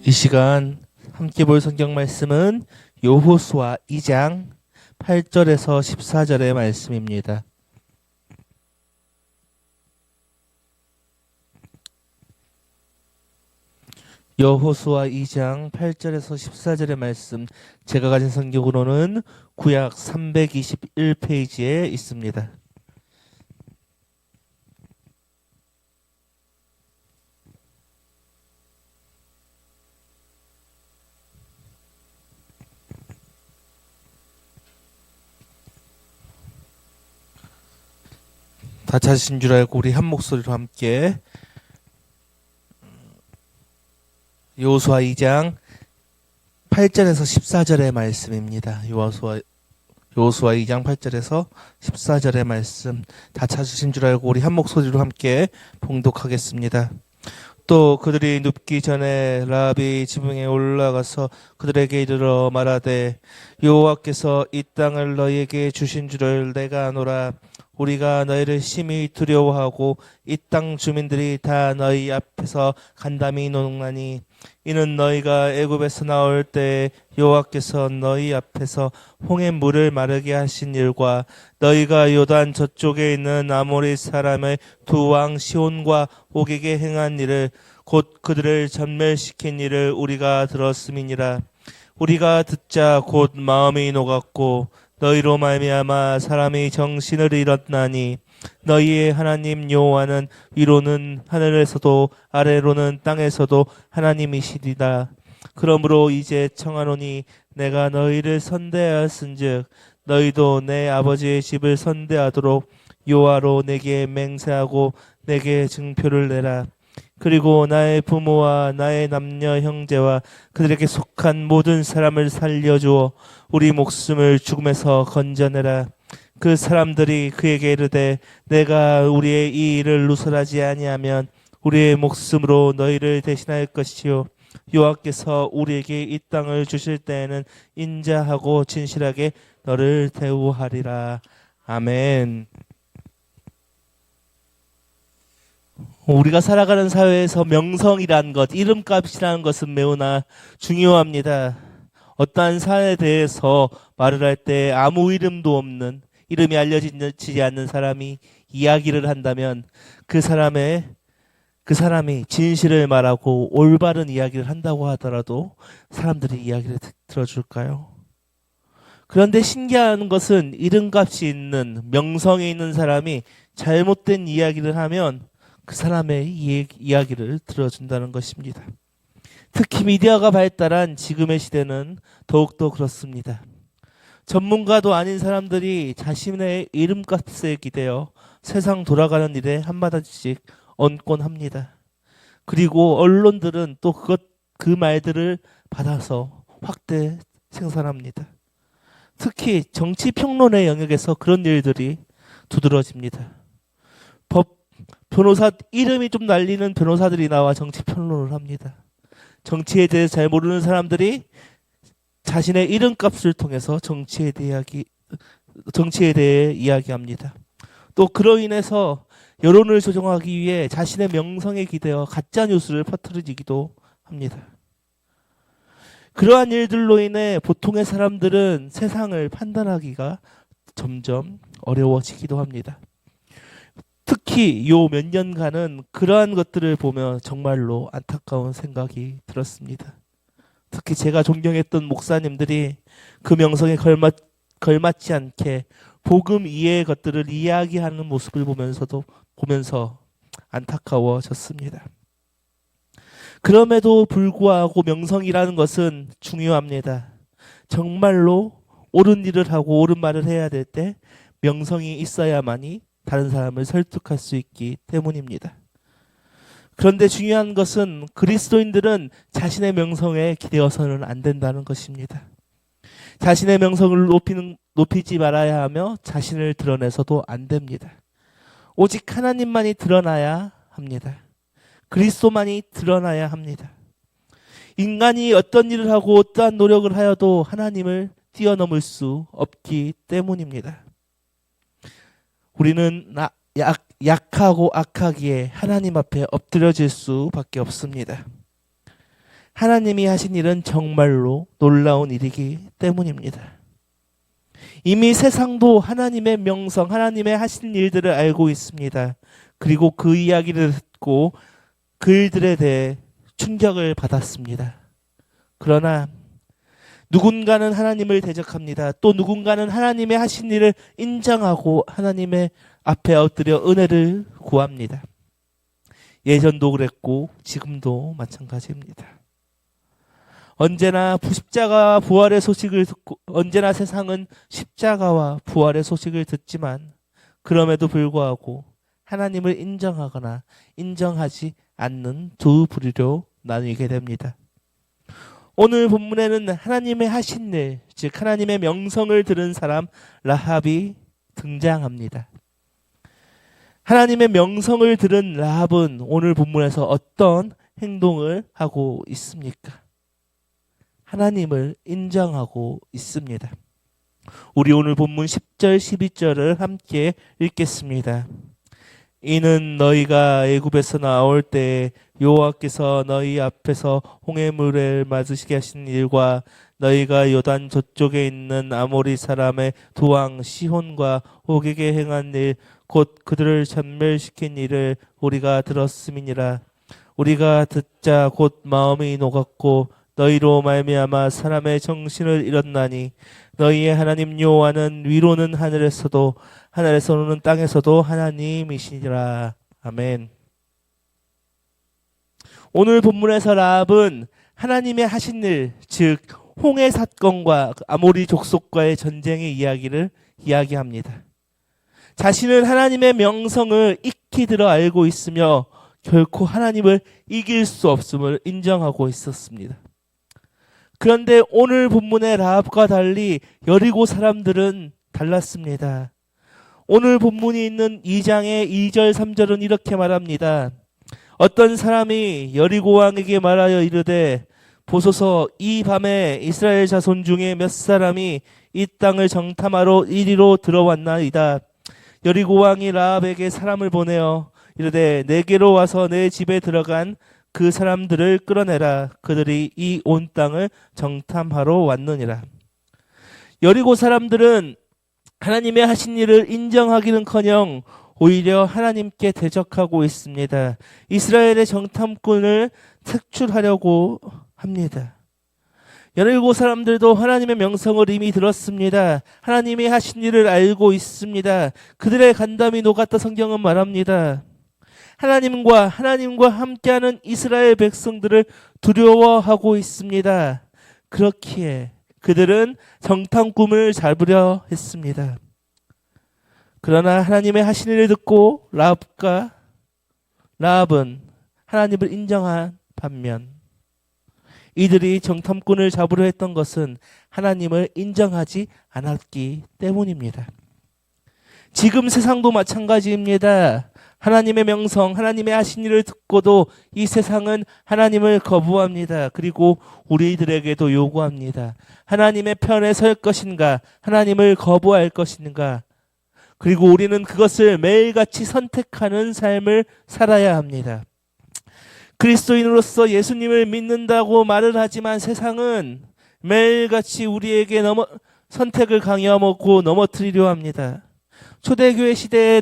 이 시간 함께 볼 성경 말씀은 여호수아 2장 8절에서 14절의 말씀입니다. 여호수아 2장 8절에서 14절의 말씀, 제가 가진 성경으로는 구약 321페이지에 있습니다. 다 찾으신 줄 알고 우리 한 목소리로 함께 여호수아 2장 8절에서 14절의 말씀입니다. 여호수아 2장 8절에서 14절의 말씀, 다 찾으신 줄 알고 우리 한 목소리로 함께 봉독하겠습니다. 또 그들이 눕기 전에 라합이 지붕에 올라가서 그들에게 이르러 말하되, 여호와께서 이 땅을 너희에게 주신 줄을 내가 아노라. 우리가 너희를 심히 두려워하고 이 땅 주민들이 다 너희 앞에서 간담이 노노하니, 이는 너희가 애굽에서 나올 때 여호와께서 너희 앞에서 홍해 물을 마르게 하신 일과 너희가 요단 저쪽에 있는 아모리 사람의 두 왕 시온과 옥에게 행한 일을, 곧 그들을 전멸시킨 일을 우리가 들었음이니라. 우리가 듣자 곧 마음이 녹았고 너희로 말미암아 사람이 정신을 잃었나니, 너희의 하나님 여호와는 위로는 하늘에서도 아래로는 땅에서도 하나님이시리라. 그러므로 이제 청하노니 내가 너희를 선대하였은즉 너희도 내 아버지의 집을 선대하도록 여호와로 내게 맹세하고 내게 증표를 내라. 그리고 나의 부모와 나의 남녀 형제와 그들에게 속한 모든 사람을 살려주어 우리 목숨을 죽음에서 건져내라. 그 사람들이 그에게 이르되, 내가 우리의 이 일을 누설하지 아니하면 우리의 목숨으로 너희를 대신할 것이요, 여호와께서 우리에게 이 땅을 주실 때에는 인자하고 진실하게 너를 대우하리라. 아멘. 우리가 살아가는 사회에서 명성이란 것, 이름값이라는 것은 매우나 중요합니다. 어떠한 사회에 대해서 말을 할 때 아무 이름도 없는, 이름이 알려지지 않는 사람이 이야기를 한다면 그 사람이 진실을 말하고 올바른 이야기를 한다고 하더라도 사람들이 이야기를 들어줄까요? 그런데 신기한 것은 이름값이 있는, 명성이 있는 사람이 잘못된 이야기를 하면 그 사람의 이야기를 들어준다는 것입니다. 특히 미디어가 발달한 지금의 시대는 더욱더 그렇습니다. 전문가도 아닌 사람들이 자신의 이름값에 기대어 세상 돌아가는 일에 한마디씩 얹곤 합니다. 그리고 언론들은 또 그 말들을 받아서 확대 생산합니다. 특히 정치평론의 영역에서 그런 일들이 두드러집니다. 변호사 이름이 좀 날리는 변호사들이 나와 정치평론을 합니다. 정치에 대해서 잘 모르는 사람들이 자신의 이름값을 통해서 정치에 대해 이야기합니다. 또 그로 인해서 여론을 조정하기 위해 자신의 명성에 기대어 가짜 뉴스를 퍼뜨리기도 합니다. 그러한 일들로 인해 보통의 사람들은 세상을 판단하기가 점점 어려워지기도 합니다. 특히 요 몇 년간은 그러한 것들을 보며 정말로 안타까운 생각이 들었습니다. 특히 제가 존경했던 목사님들이 그 명성에 걸맞지 않게 복음 이해의 것들을 이야기하는 모습을 보면서 안타까워졌습니다. 그럼에도 불구하고 명성이라는 것은 중요합니다. 정말로 옳은 일을 하고 옳은 말을 해야 될 때 명성이 있어야만이 다른 사람을 설득할 수 있기 때문입니다. 그런데 중요한 것은 그리스도인들은 자신의 명성에 기대어서는 안 된다는 것입니다. 자신의 명성을 높이지 말아야 하며 자신을 드러내서도 안 됩니다. 오직 하나님만이 드러나야 합니다. 그리스도만이 드러나야 합니다. 인간이 어떤 일을 하고 어떠한 노력을 하여도 하나님을 뛰어넘을 수 없기 때문입니다. 우리는 약하고 악하기에 하나님 앞에 엎드려질 수밖에 없습니다. 하나님이 하신 일은 정말로 놀라운 일이기 때문입니다. 이미 세상도 하나님의 명성, 하나님의 하신 일들을 알고 있습니다. 그리고 그 이야기를 듣고 그 일들에 대해 충격을 받았습니다. 그러나 누군가는 하나님을 대적합니다. 또 누군가는 하나님의 하신 일을 인정하고 하나님의 앞에 엎드려 은혜를 구합니다. 예전도 그랬고 지금도 마찬가지입니다. 언제나 십자가와 부활의 소식을 듣고, 언제나 세상은 십자가와 부활의 소식을 듣지만 그럼에도 불구하고 하나님을 인정하거나 인정하지 않는 두 부류로 나뉘게 됩니다. 오늘 본문에는 하나님의 하신 일, 즉 하나님의 명성을 들은 사람 라합이 등장합니다. 하나님의 명성을 들은 라합은 오늘 본문에서 어떤 행동을 하고 있습니까? 하나님을 인정하고 있습니다. 우리 오늘 본문 10절 12절을 함께 읽겠습니다. 이는 너희가 애굽에서 나올 때 여호와께서 너희 앞에서 홍해물을 맞으시게 하신 일과 너희가 요단 저쪽에 있는 아모리 사람의 두 왕 시혼과 옥에게 행한 일 곧 그들을 전멸시킨 일을 우리가 들었음이니라. 우리가 듣자 곧 마음이 녹았고 너희로 말미암아 사람의 정신을 잃었나니 너희의 하나님 여호와는 위로는 하늘에서도 하늘에서는 땅에서도 하나님이시니라. 아멘. 오늘 본문에서 라합은 하나님의 하신 일, 즉 홍해 사건과 아모리 족속과의 전쟁의 이야기를 이야기합니다. 자신은 하나님의 명성을 익히 들어 알고 있으며 결코 하나님을 이길 수 없음을 인정하고 있었습니다. 그런데 오늘 본문의 라합과 달리 여리고 사람들은 달랐습니다. 오늘 본문이 있는 2장의 2절 3절은 이렇게 말합니다. 어떤 사람이 여리고 왕에게 말하여 이르되 보소서 이 밤에 이스라엘 자손 중에 몇 사람이 이 땅을 정탐하러 이리로 들어왔나이다. 여리고 왕이 라합에게 사람을 보내어 이르되 내게로 와서 내 집에 들어간 그 사람들을 끌어내라. 그들이 이 온 땅을 정탐하러 왔느니라. 여리고 사람들은 하나님의 하신 일을 인정하기는커녕 오히려 하나님께 대적하고 있습니다. 이스라엘의 정탐꾼을 색출하려고 합니다. 여리고 사람들도 하나님의 명성을 이미 들었습니다. 하나님이 하신 일을 알고 있습니다. 그들의 간담이 녹았다 성경은 말합니다. 하나님과 함께하는 이스라엘 백성들을 두려워하고 있습니다. 그렇기에 그들은 정탐꾼을 잡으려 했습니다. 그러나 하나님의 하신 일을 듣고 라합은 하나님을 인정한 반면 이들이 정탐꾼을 잡으려 했던 것은 하나님을 인정하지 않았기 때문입니다. 지금 세상도 마찬가지입니다. 하나님의 명성, 하나님의 하신 일을 듣고도 이 세상은 하나님을 거부합니다. 그리고 우리들에게도 요구합니다. 하나님의 편에 설 것인가, 하나님을 거부할 것인가. 그리고 우리는 그것을 매일같이 선택하는 삶을 살아야 합니다. 그리스도인으로서 예수님을 믿는다고 말을 하지만 세상은 매일같이 우리에게 선택을 강요하고 넘어뜨리려 합니다. 초대교회 시대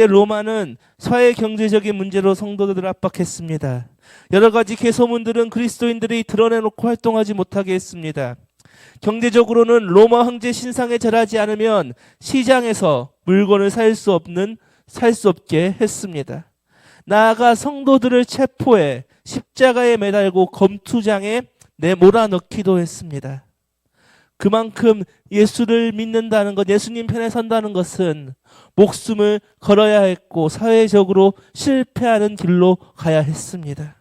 로마는 사회 경제적인 문제로 성도들을 압박했습니다. 여러 가지 개소문들은 그리스도인들이 드러내놓고 활동하지 못하게 했습니다. 경제적으로는 로마 황제 신상에 절하지 않으면 시장에서 물건을 살 수 없게 했습니다. 나아가 성도들을 체포해 십자가에 매달고 검투장에 몰아넣기도 했습니다. 그만큼 예수를 믿는다는 것, 예수님 편에 선다는 것은 목숨을 걸어야 했고 사회적으로 실패하는 길로 가야 했습니다.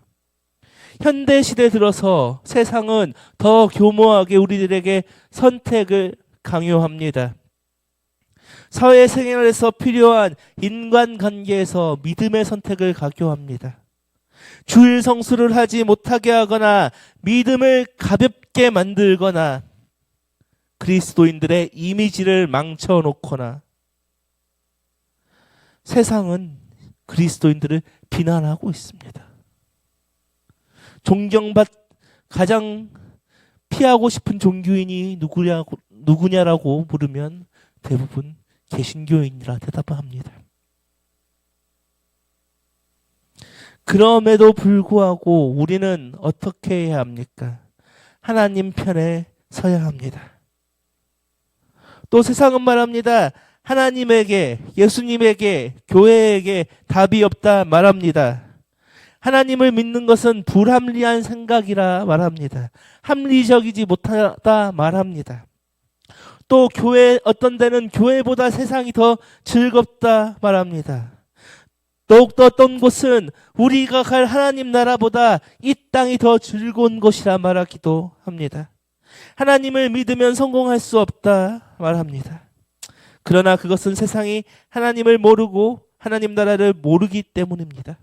현대 시대 들어서 세상은 더 교묘하게 우리들에게 선택을 강요합니다. 사회생활에서 필요한 인간관계에서 믿음의 선택을 강요합니다. 주일 성수를 하지 못하게 하거나 믿음을 가볍게 만들거나 그리스도인들의 이미지를 망쳐놓거나 세상은 그리스도인들을 비난하고 있습니다. 가장 피하고 싶은 종교인이 누구냐라고 물으면 대부분 개신교인이라 대답합니다. 그럼에도 불구하고 우리는 어떻게 해야 합니까? 하나님 편에 서야 합니다. 또 세상은 말합니다. 하나님에게, 예수님에게, 교회에게 답이 없다 말합니다. 하나님을 믿는 것은 불합리한 생각이라 말합니다. 합리적이지 못하다 말합니다. 또 어떤 데는 교회보다 세상이 더 즐겁다 말합니다. 더욱더 어떤 곳은 우리가 갈 하나님 나라보다 이 땅이 더 즐거운 곳이라 말하기도 합니다. 하나님을 믿으면 성공할 수 없다 말합니다. 그러나 그것은 세상이 하나님을 모르고 하나님 나라를 모르기 때문입니다.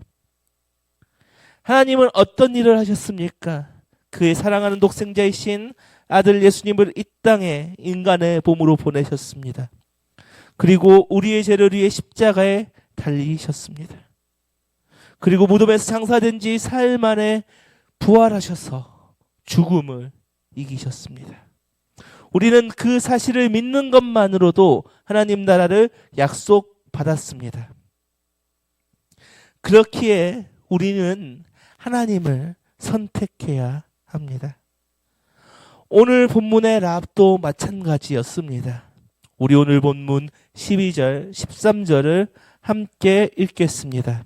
하나님은 어떤 일을 하셨습니까? 그의 사랑하는 독생자이신 아들 예수님을 이 땅에 인간의 몸으로 보내셨습니다. 그리고 우리의 죄를 위해 십자가에 달리셨습니다. 그리고 무덤에서 장사된 지 사흘 만에 부활하셔서 죽음을 이기셨습니다. 우리는 그 사실을 믿는 것만으로도 하나님 나라를 약속받았습니다. 그렇기에 우리는 하나님을 선택해야 합니다. 오늘 본문의 라합도 마찬가지였습니다. 우리 오늘 본문 12절, 13절을 함께 읽겠습니다.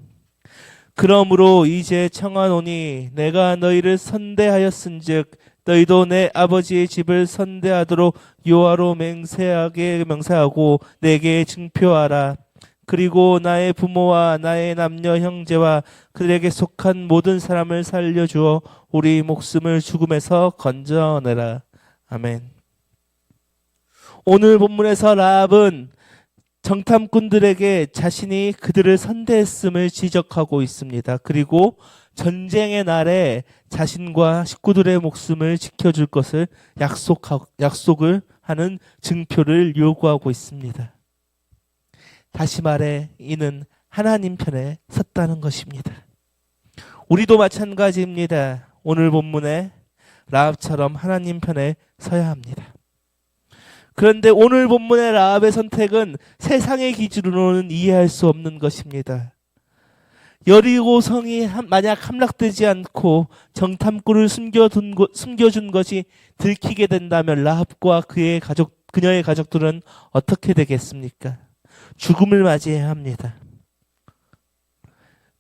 그러므로 이제 청하노니 내가 너희를 선대하였은즉 너희도 내 아버지의 집을 선대하도록 여호와로 맹세하고 내게 증표하라. 그리고 나의 부모와 나의 남녀 형제와 그들에게 속한 모든 사람을 살려주어 우리 목숨을 죽음에서 건져내라. 아멘. 오늘 본문에서 라합은 정탐꾼들에게 자신이 그들을 선대했음을 지적하고 있습니다. 그리고 전쟁의 날에 자신과 식구들의 목숨을 지켜줄 것을 약속을 하는 증표를 요구하고 있습니다. 다시 말해 이는 하나님 편에 섰다는 것입니다. 우리도 마찬가지입니다. 오늘 본문에 라합처럼 하나님 편에 서야 합니다. 그런데 오늘 본문의 라합의 선택은 세상의 기준으로는 이해할 수 없는 것입니다. 여리고성이 만약 함락되지 않고 정탐꾼을 숨겨준 것이 들키게 된다면 라합과 그녀의 가족들은 어떻게 되겠습니까? 죽음을 맞이해야 합니다.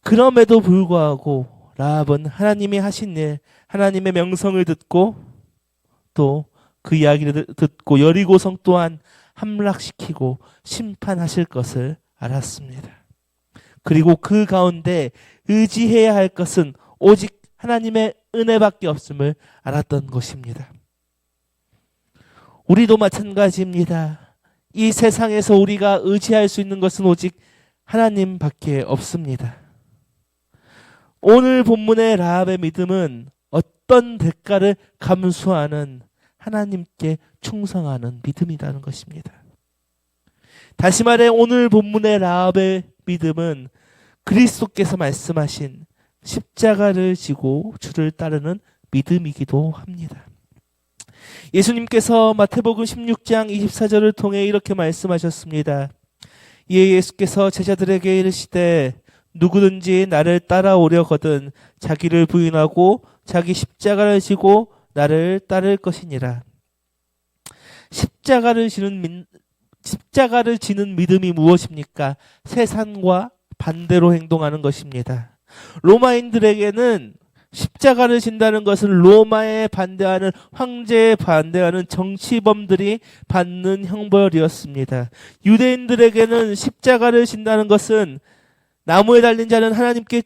그럼에도 불구하고 라합은 하나님이 하신 일, 하나님의 명성을 듣고 또 그 이야기를 듣고 여리고성 또한 함락시키고 심판하실 것을 알았습니다. 그리고 그 가운데 의지해야 할 것은 오직 하나님의 은혜밖에 없음을 알았던 것입니다. 우리도 마찬가지입니다. 이 세상에서 우리가 의지할 수 있는 것은 오직 하나님밖에 없습니다. 오늘 본문의 라합의 믿음은 어떤 대가를 감수하는 하나님께 충성하는 믿음이라는 것입니다. 다시 말해 오늘 본문의 라합의 믿음은 그리스도께서 말씀하신 십자가를 지고 주를 따르는 믿음이기도 합니다. 예수님께서 마태복음 16장 24절을 통해 이렇게 말씀하셨습니다. 이에 예수께서 제자들에게 이르시되 누구든지 나를 따라오려거든 자기를 부인하고 자기 십자가를 지고 나를 따를 것이니라. 십자가를 지는 믿음이 무엇입니까? 세상과 반대로 행동하는 것입니다. 로마인들에게는 십자가를 진다는 것은 로마에 반대하는 황제에 반대하는 정치범들이 받는 형벌이었습니다. 유대인들에게는 십자가를 진다는 것은 나무에 달린 자는 하나님께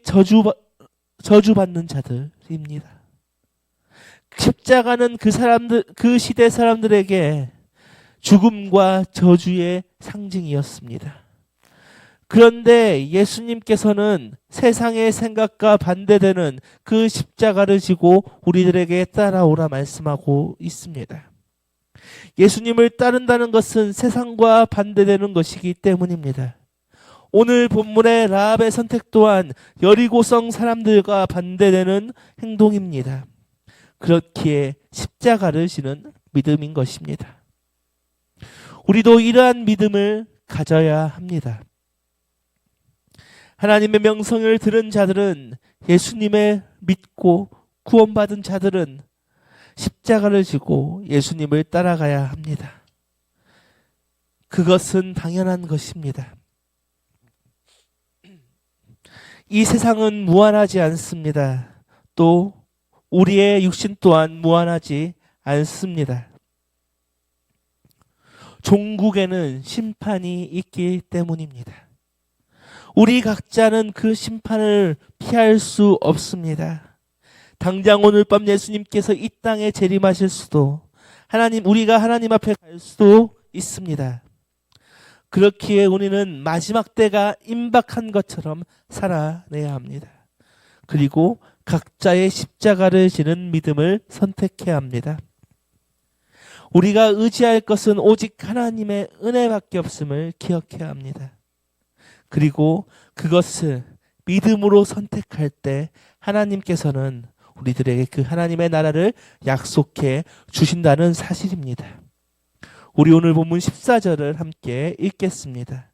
저주받는 자들입니다. 십자가는 그 시대 사람들에게 죽음과 저주의 상징이었습니다. 그런데 예수님께서는 세상의 생각과 반대되는 그 십자가를 지고 우리들에게 따라오라 말씀하고 있습니다. 예수님을 따른다는 것은 세상과 반대되는 것이기 때문입니다. 오늘 본문의 라합의 선택 또한 여리고성 사람들과 반대되는 행동입니다. 그렇기에 십자가를 지는 믿음인 것입니다. 우리도 이러한 믿음을 가져야 합니다. 하나님의 명성을 들은 자들은, 예수님을 믿고 구원받은 자들은 십자가를 지고 예수님을 따라가야 합니다. 그것은 당연한 것입니다. 이 세상은 무한하지 않습니다. 또 우리의 육신 또한 무한하지 않습니다. 종국에는 심판이 있기 때문입니다. 우리 각자는 그 심판을 피할 수 없습니다. 당장 오늘 밤 예수님께서 이 땅에 재림하실 수도, 우리가 하나님 앞에 갈 수도 있습니다. 그렇기에 우리는 마지막 때가 임박한 것처럼 살아내야 합니다. 그리고 각자의 십자가를 지는 믿음을 선택해야 합니다. 우리가 의지할 것은 오직 하나님의 은혜밖에 없음을 기억해야 합니다. 그리고 그것을 믿음으로 선택할 때 하나님께서는 우리들에게 그 하나님의 나라를 약속해 주신다는 사실입니다. 우리 오늘 본문 14절을 함께 읽겠습니다.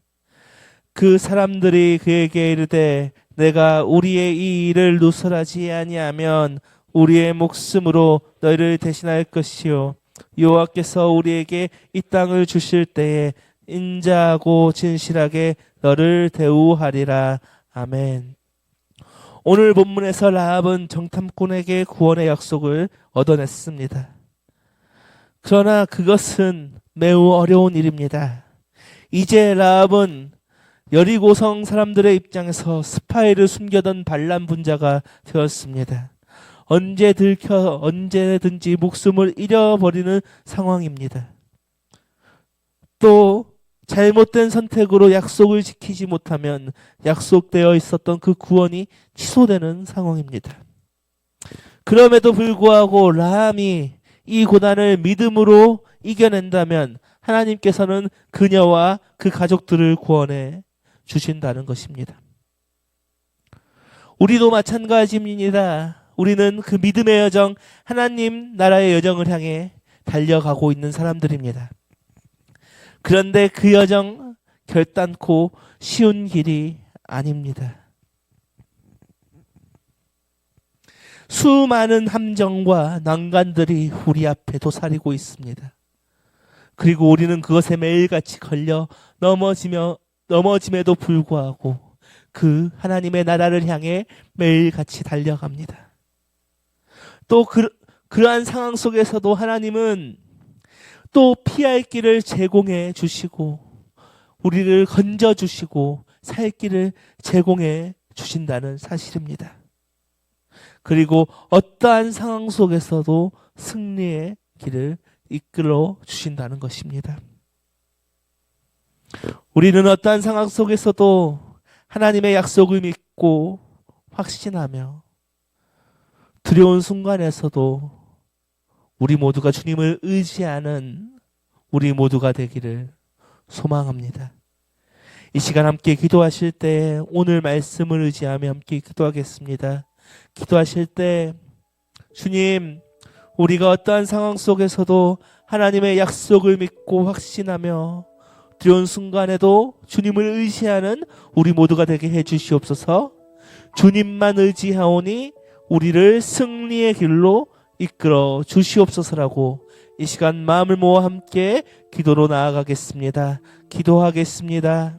그 사람들이 그에게 이르되 내가 우리의 이 일을 누설하지 아니하면 우리의 목숨으로 너희를 대신할 것이요 여호와께서 우리에게 이 땅을 주실 때에 인자하고 진실하게 너를 대우하리라. 아멘. 오늘 본문에서 라합은 정탐꾼에게 구원의 약속을 얻어냈습니다. 그러나 그것은 매우 어려운 일입니다. 이제 라합은 여리고성 사람들의 입장에서 스파이를 숨겨둔 반란 분자가 되었습니다. 언제든지 목숨을 잃어버리는 상황입니다. 또 잘못된 선택으로 약속을 지키지 못하면 약속되어 있었던 그 구원이 취소되는 상황입니다. 그럼에도 불구하고 라함이 이 고난을 믿음으로 이겨낸다면 하나님께서는 그녀와 그 가족들을 구원해 주신다는 것입니다. 우리도 마찬가지입니다. 우리는 그 믿음의 여정, 하나님 나라의 여정을 향해 달려가고 있는 사람들입니다. 그런데 그 여정 결단코 쉬운 길이 아닙니다. 수많은 함정과 난관들이 우리 앞에 도사리고 있습니다. 그리고 우리는 그것에 매일같이 걸려 넘어짐에도 불구하고 그 하나님의 나라를 향해 매일같이 달려갑니다. 또 그러한 상황 속에서도 하나님은 또 피할 길을 제공해 주시고 우리를 건져 주시고 살 길을 제공해 주신다는 사실입니다. 그리고 어떠한 상황 속에서도 승리의 길을 이끌어 주신다는 것입니다. 우리는 어떠한 상황 속에서도 하나님의 약속을 믿고 확신하며 두려운 순간에서도 우리 모두가 주님을 의지하는 우리 모두가 되기를 소망합니다. 이 시간 함께 기도하실 때 오늘 말씀을 의지하며 함께 기도하겠습니다. 기도하실 때 주님, 우리가 어떠한 상황 속에서도 하나님의 약속을 믿고 확신하며 두려운 순간에도 주님을 의지하는 우리 모두가 되게 해주시옵소서. 주님만 의지하오니 우리를 승리의 길로 이끌어 주시옵소서라고 이 시간 마음을 모아 함께 기도로 나아가겠습니다. 기도하겠습니다.